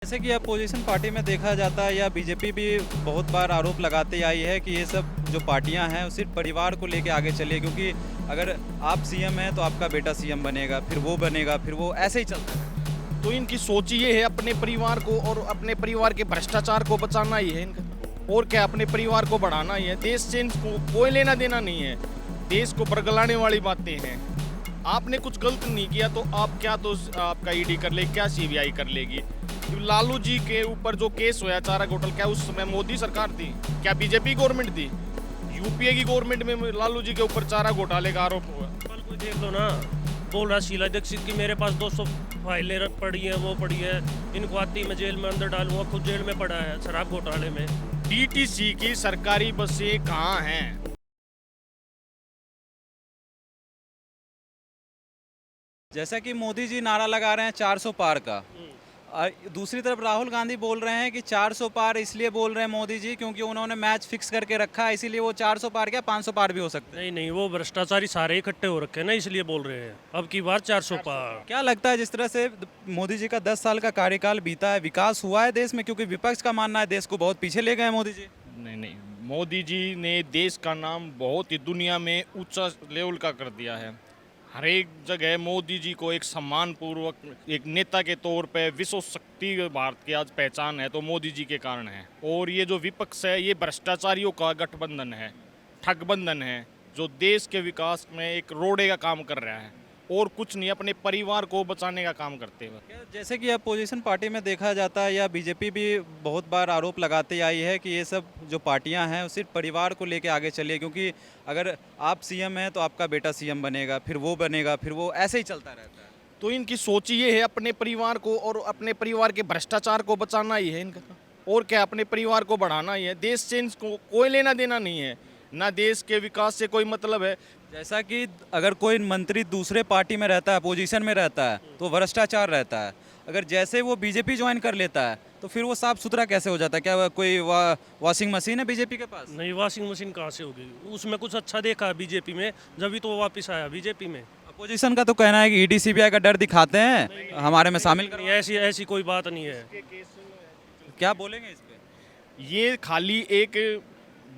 जैसे कि opposition party में देखा जाता है या बीजेपी भी बहुत बार आरोप लगाती आई है कि ये सब जो पार्टियां हैं वो सिर्फ परिवार को लेके आगे चलिए, क्योंकि अगर आप सीएम हैं तो आपका बेटा सीएम बनेगा, फिर वो बनेगा, फिर वो ऐसे ही चलता है। तो इनकी सोच ये है अपने परिवार को और अपने परिवार के भ्रष्टाचार को बचाना ही है इनका। और क्या, अपने परिवार को बढ़ाना ही है। देश से इनको कोई लेना देना नहीं है। देश को बरगलाने वाली बातें हैं। आपने कुछ गलत नहीं किया तो आप क्या, तो आपका ईडी कर लेगी, क्या सीबीआई कर लेगी। लालू जी के ऊपर जो केस हुआ चारा घोटाला, क्या उस समय मोदी सरकार थी, क्या बीजेपी गवर्नमेंट थी? यूपीए की गवर्नमेंट में लालू जी के ऊपर चारा घोटाले का आरोप हुआ। कल कोई देख लो ना, बोल रहा शीला दीक्षित की मेरे पास 200 फाइलें पड़ी हैं, वो पड़ी है, इनको आती मैं जेल में अंदर डालूंगा, खुद जेल में पड़ा है शराब घोटाले में। डीटीसी की सरकारी बसें कहाँ हैं? जैसा कि मोदी जी नारा लगा रहे हैं 400 पार का, दूसरी तरफ राहुल गांधी बोल रहे हैं कि 400 पार इसलिए बोल रहे हैं मोदी जी क्योंकि उन्होंने मैच फिक्स करके रखा है, इसीलिए वो 400 पार क्या 500 पार भी हो सकते हैं। नहीं नहीं, वो भ्रष्टाचारी सारे इकट्ठे हो रखे हैं ना, इसलिए बोल रहे हैं अब की बार 400 पार। क्या लगता है जिस तरह से मोदी जी का 10 साल का कार्यकाल बीता है, विकास हुआ है देश में? क्योंकि विपक्ष का मानना है देश को बहुत पीछे ले गए हैं मोदी जी। नहीं नहीं, मोदी जी ने देश का नाम बहुत ही दुनिया में ऊंचा लेवल का कर दिया है। हर एक जगह मोदी जी को एक सम्मान पूर्वक एक नेता के तौर पे विश्व शक्ति भारत की आज पहचान है तो मोदी जी के कारण है। और ये जो विपक्ष है ये भ्रष्टाचारियों का गठबंधन है, ठगबंधन है, जो देश के विकास में एक रोड़े का काम कर रहा है और कुछ नहीं, अपने परिवार को बचाने का काम करते हैं। जैसे कि अपोजिशन पार्टी में देखा जाता है या बीजेपी भी बहुत बार आरोप लगाती आई है कि ये सब जो पार्टियां हैं वो सिर्फ परिवार को लेके आगे चलिए, क्योंकि अगर आप सीएम हैं तो आपका बेटा सीएम बनेगा, फिर वो बनेगा, फिर वो ऐसे ही चलता रहता है। तो इनकी सोच ये है अपने परिवार को और अपने परिवार के भ्रष्टाचार को बचाना ही है इनका। और क्या, अपने परिवार को बढ़ाना ही है। देश से इनको कोई लेना देना नहीं है, ना देश के विकास से कोई मतलब है। जैसा कि अगर कोई मंत्री दूसरे पार्टी में रहता है, अपोजिशन में रहता है, तो भ्रष्टाचार रहता है। अगर जैसे वो बीजेपी ज्वाइन कर लेता है तो फिर वो साफ सुथरा कैसे हो जाता है? क्या कोई वॉशिंग मशीन है बीजेपी के पास? नहीं, वॉशिंग मशीन कहाँ से होगी? उसमें कुछ अच्छा देखा है बीजेपी में, जब तो वो वापस आया बीजेपी में। अपोजिशन का तो कहना है कि ईडी सीबीआई का डर दिखाते हैं, हमारे में शामिल नहीं, करो। ऐसी ऐसी कोई बात नहीं है। क्या बोलेंगे इस पे? ये खाली एक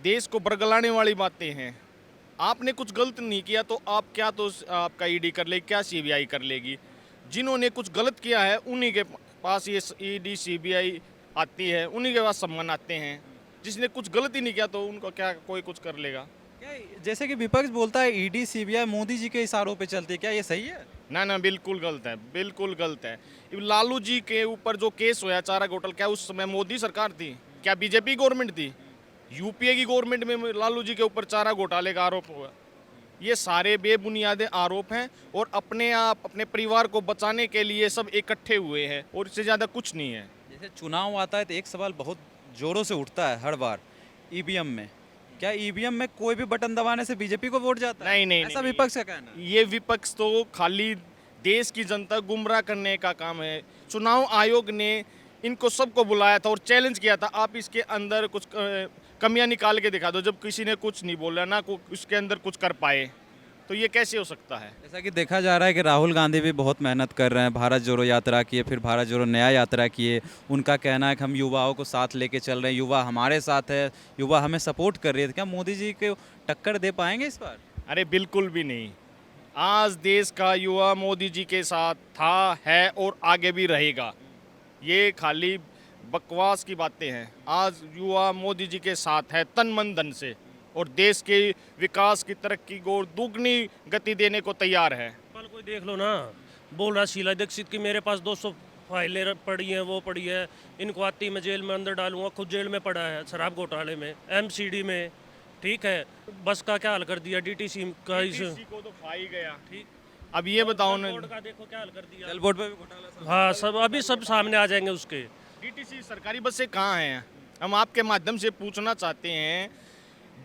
देश को बरगलाने वाली बातें हैं। आपने कुछ गलत नहीं किया तो आप क्या, तो आपका ईडी कर लेगी, क्या सीबीआई कर लेगी। जिन्होंने कुछ गलत किया है उन्हीं के पास ये ईडी सीबीआई आती है, उन्हीं के पास सम्मान आते हैं। जिसने कुछ गलत ही नहीं किया तो उनको क्या कोई कुछ कर लेगा? क्या जैसे कि विपक्ष बोलता है ईडी सीबीआई मोदी जी के इशारों पे चलती है, क्या ये सही है? ना ना, बिल्कुल गलत है, बिल्कुल गलत है। लालू जी के ऊपर जो केस हुआ चारा घोटाला, क्या उस समय मोदी सरकार थी, क्या बीजेपी गवर्नमेंट थी? यूपीए की गवर्नमेंट में लालू जी के ऊपर चारा घोटाले का आरोप हुआ। ये सारे बेबुनियाद आरोप हैं और अपने आप अपने परिवार को बचाने के लिए सब इकट्ठे हुए हैं और इससे ज़्यादा कुछ नहीं है। जैसे चुनाव आता है तो एक सवाल बहुत जोरों से उठता है हर बार, ईवीएम में। क्या ईवीएम में कोई भी बटन दबाने से बीजेपी को वोट जाता है? नहीं नहीं ऐसा नहीं, विपक्ष का कहना है। ये विपक्ष तो खाली देश की जनता गुमराह करने का काम है। चुनाव आयोग ने इनको सबको बुलाया था और चैलेंज किया था, आप इसके अंदर कुछ कमियां निकाल के दिखा दो। जब किसी ने कुछ नहीं बोला, ना उसके अंदर कुछ कर पाए, तो ये कैसे हो सकता है? जैसा कि देखा जा रहा है कि राहुल गांधी भी बहुत मेहनत कर रहे हैं, भारत जोड़ो यात्रा किए, फिर भारत जोड़ो नया यात्रा किए। उनका कहना है कि हम युवाओं को साथ लेके चल रहे हैं, युवा हमारे साथ है, युवा हमें सपोर्ट कर रही है। क्या मोदी जी को टक्कर दे पाएंगे इस बार? अरे बिल्कुल भी नहीं। आज देश का युवा मोदी जी के साथ था, है और आगे भी रहेगा। ये खाली बकवास की बातें हैं। आज युवा मोदी जी के साथ है तन मन धन से और देश के विकास की तरक्की को दुगनी गति देने को तैयार है। कल कोई देख लो ना, बोल रहा शीला दीक्षित की मेरे पास 200 फाइलें पड़ी हैं, वो पड़ी है, इनको आती मैं जेल में अंदर डालूंगा, खुद जेल में पड़ा है शराब घोटाले में, एमसीडी में। ठीक है, बस का क्या हाल कर दिया डीटीसी का इस। डीटीसी को तो खा ही गया। ठीक, अब ये बताओ ना, बोर्ड का देखो क्या हाल कर दिया। जल बोर्ड पे भी घोटाला। हाँ, सब अभी सब सामने आ जाएंगे उसके। डीटीसी सरकारी बसें कहाँ हैं? हम आपके माध्यम से पूछना चाहते हैं,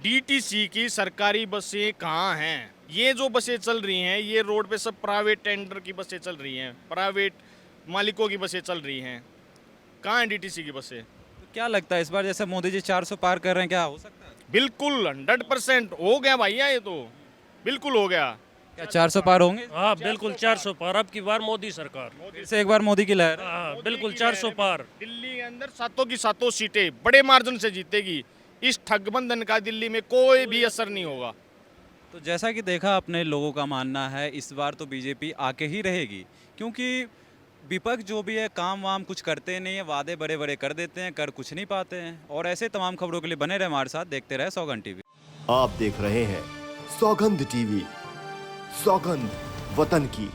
डीटीसी की सरकारी बसें कहाँ हैं? ये जो बसें चल रही हैं ये रोड पे सब प्राइवेट टेंडर की बसें चल रही हैं, प्राइवेट मालिकों की बसें चल रही हैं। कहाँ हैं डीटीसी की बसें? तो क्या लगता है इस बार जैसे मोदी जी 400 पार कर रहे हैं, क्या हो सकता है? बिल्कुल 100% हो गया भैया, ये तो बिल्कुल हो गया। क्या 400 पार होंगे? हाँ बिल्कुल 400 पार, अब की बार मोदी सरकार। फिर से एक बार मोदी की लहर। हाँ बिल्कुल 400 पार। दिल्ली के अंदर सातों की सातों सीटें बड़े मार्जिन से जीतेगी। इस ठगबंधन का दिल्ली में कोई भी असर नहीं होगा। तो जैसा कि देखा अपने लोगों का मानना है इस बार तो बीजेपी आके ही रहेगी, क्योंकि विपक्ष जो भी है काम वाम कुछ करते नहीं है, वादे बड़े बड़े कर देते हैं, कर कुछ नहीं पाते हैं। और ऐसे तमाम खबरों के लिए बने रहे हमारे साथ, देखते रहे सौगंध टीवी। आप देख रहे हैं सौगंध टीवी, सौगंध वतन की।